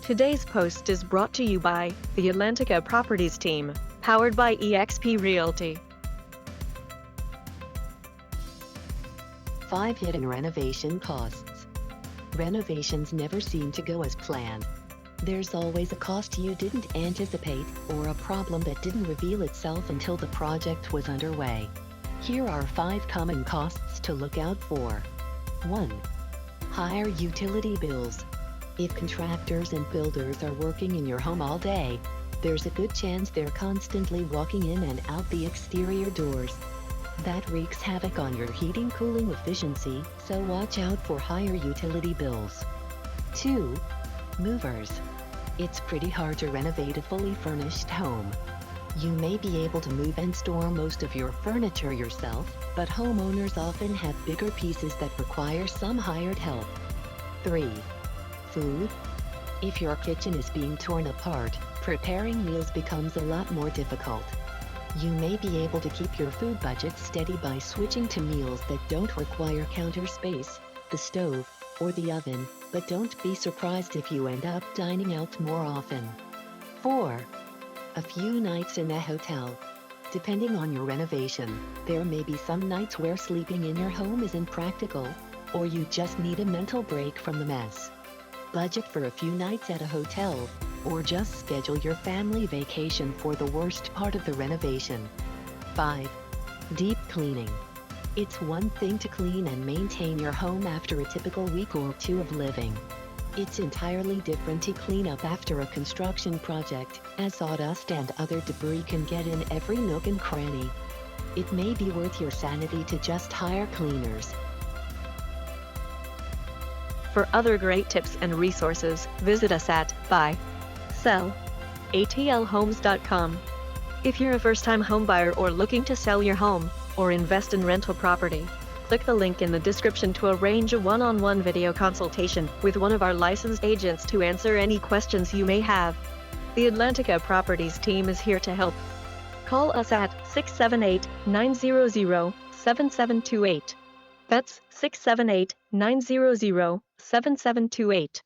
Today's post is brought to you by the Atlantica Properties team, powered by eXp Realty. 5 hidden renovation costs. Renovations never seem to go as planned. There's always a cost you didn't anticipate or a problem that didn't reveal itself until the project was underway. Here are 5 common costs to look out for. 1. Higher utility bills. If contractors and builders are working in your home all day, there's a good chance they're constantly walking in and out the exterior doors. That wreaks havoc on your heating-cooling efficiency, so watch out for higher utility bills. 2. Movers. It's pretty hard to renovate a fully furnished home. You may be able to move and store most of your furniture yourself, but homeowners often have bigger pieces that require some hired help. 3. Food. If your kitchen is being torn apart, preparing meals becomes a lot more difficult. You may be able to keep your food budget steady by switching to meals that don't require counter space, the stove, or the oven, but don't be surprised if you end up dining out more often. 4. A few nights in a hotel. Depending on your renovation, there may be some nights where sleeping in your home isn't practical, or you just need a mental break from the mess. Budget for a few nights at a hotel, or just schedule your family vacation for the worst part of the renovation. 5. Deep cleaning. It's one thing to clean and maintain your home after a typical week or 2 of living. It's entirely different to clean up after a construction project, as sawdust and other debris can get in every nook and cranny. It may be worth your sanity to just hire cleaners. For other great tips and resources, visit us at buy-sell-atlhomes.com. If you're a first-time homebuyer or looking to sell your home or invest in rental property, click the link in the description to arrange a one-on-one video consultation with one of our licensed agents to answer any questions you may have. The Atlantica Properties team is here to help. Call us at 678-900-7728. That's 678-900-7728.